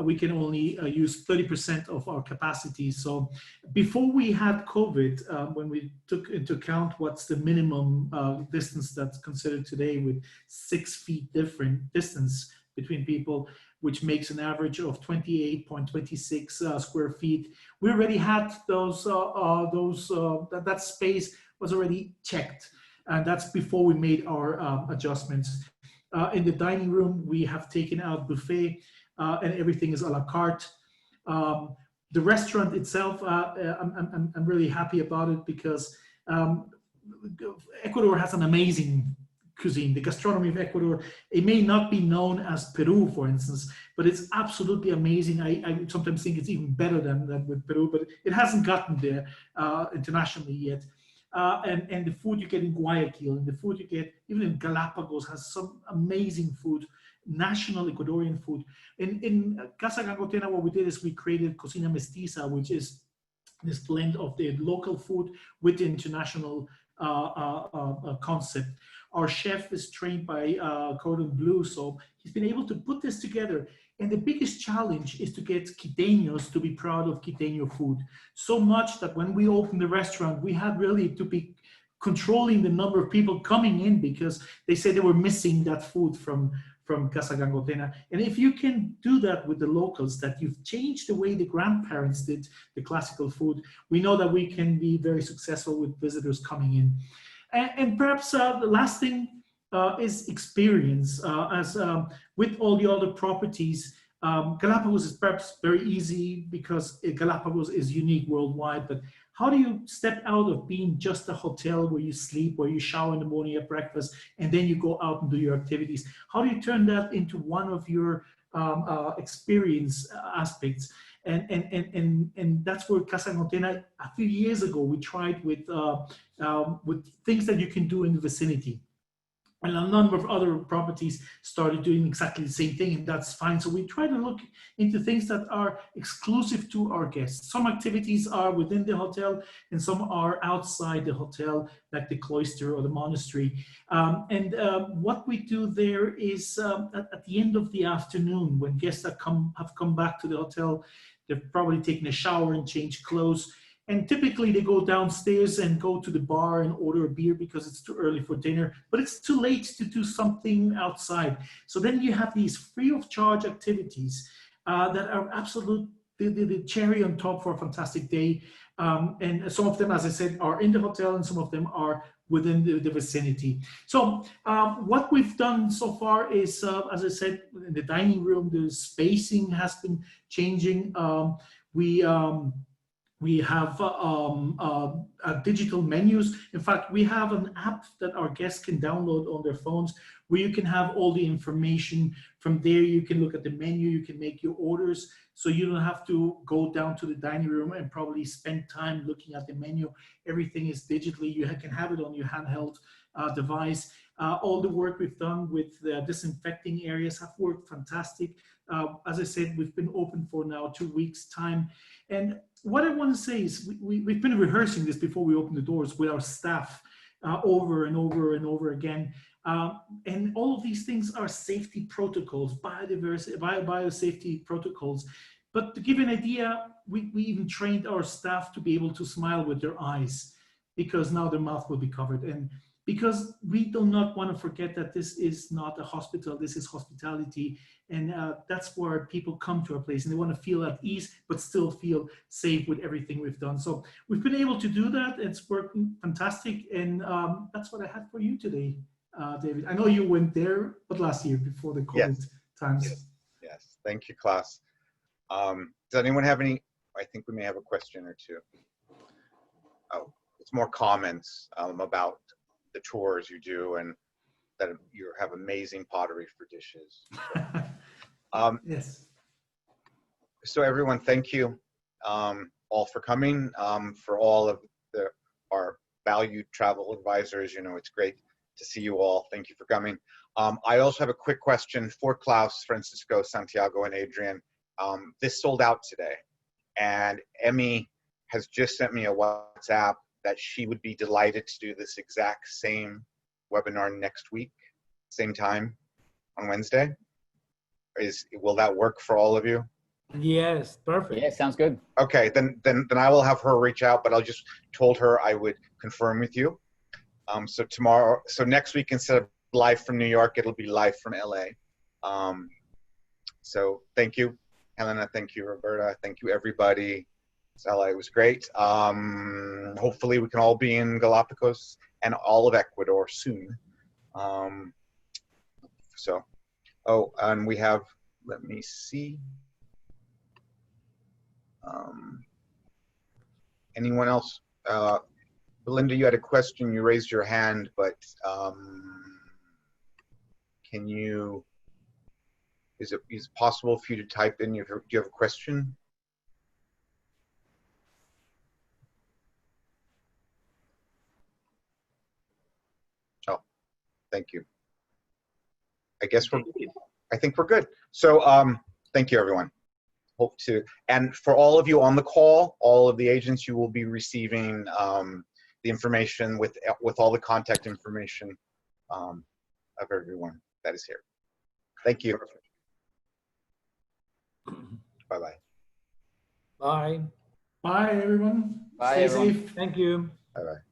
We can only use 30% of our capacity. So before we had COVID, when we took into account what's the minimum distance that's considered today with 6 feet different distance between people, which makes an average of 28.26 square feet. We already had that space was already checked, and that's before we made our adjustments. In the dining room, we have taken out buffet, and everything is a la carte. The restaurant itself, I'm really happy about it because Ecuador has an amazing cuisine. The gastronomy of Ecuador, it may not be known as Peru, for instance, but it's absolutely amazing. I sometimes think it's even better than with Peru, but it hasn't gotten there internationally yet. And the food you get in Guayaquil, and the food you get even in Galapagos has some amazing food, national Ecuadorian food. In Casa Gangotena, what we did is we created Cocina Mestiza, which is this blend of the local food with the international concept. Our chef is trained by Cordon Bleu, so he's been able to put this together. And the biggest challenge is to get Quiteños to be proud of Quiteño food. So much that when we opened the restaurant, we had really to be controlling the number of people coming in because they said they were missing that food from Casa Gangotena. And if you can do that with the locals, that you've changed the way the grandparents did the classical food, we know that we can be very successful with visitors coming in. And perhaps the last thing is experience. With all the other properties, Galapagos is perhaps very easy because Galapagos is unique worldwide, but how do you step out of being just a hotel where you sleep, where you shower in the morning at breakfast, and then you go out and do your activities? How do you turn that into one of your experience aspects? And that's where Casa Gangotena, a few years ago, we tried with things that you can do in the vicinity. And a number of other properties started doing exactly the same thing, and that's fine. So we try to look into things that are exclusive to our guests. Some activities are within the hotel, and some are outside the hotel, like the cloister or the monastery. What we do there is at the end of the afternoon, when guests have come back to the hotel, they've probably taken a shower and changed clothes. And typically they go downstairs and go to the bar and order a beer because it's too early for dinner, but it's too late to do something outside. So then you have these free of charge activities that are absolute, the cherry on top for a fantastic day. And some of them, as I said, are in the hotel and some of them are within the vicinity. So what we've done so far is, as I said, in the dining room, the spacing has been changing. We have digital menus. In fact, we have an app that our guests can download on their phones where you can have all the information. From there, you can look at the menu, you can make your orders. So you don't have to go down to the dining room and probably spend time looking at the menu. Everything is digitally. You can have it on your handheld device. All the work we've done with the disinfecting areas have worked fantastic. As I said, we've been open for now 2 weeks' time. And what I want to say is we've been rehearsing this before we open the doors with our staff over and over and over again. And all of these things are safety protocols, biosafety protocols. But to give you an idea, we even trained our staff to be able to smile with their eyes because now their mouth will be covered. And because we do not want to forget that this is not a hospital, this is hospitality. And that's where people come to our place and they want to feel at ease, but still feel safe with everything we've done. So we've been able to do that. It's working fantastic. And that's what I had for you today, David. I know you went there, but last year before the COVID times. Yes. Thank you, Klaus. Does anyone have any? I think we may have a question or two. Oh, it's more comments about the tours you do and that you have amazing pottery for dishes. Yes. So everyone, thank you all for coming. For all of our valued travel advisors, you know, it's great to see you all. Thank you for coming. I also have a quick question for Klaus, Francisco, Santiago, and Adrian. This sold out today, and Emmy has just sent me a WhatsApp that she would be delighted to do this exact same webinar next week, same time on Wednesday. Will that work for all of you? Yes, perfect. Yeah, sounds good. Okay, then I will have her reach out, but I just told her I would confirm with you. So next week, instead of live from New York, it'll be live from LA. So thank you, Helena. Thank you, Roberta. Thank you, everybody. It was great. Hopefully we can all be in Galapagos and all of Ecuador soon. And we have, let me see. Anyone else? Belinda, you had a question. You raised your hand, but is it possible for you to type in? Do you have a question? Oh, thank you. I think we're good. So thank you, everyone. And for all of you on the call, all of the agents, you will be receiving the information with all the contact information of everyone that is here. Thank you. Bye-bye. Bye. Bye, everyone. Bye, Stay everyone. safe. Thank you. Bye-bye.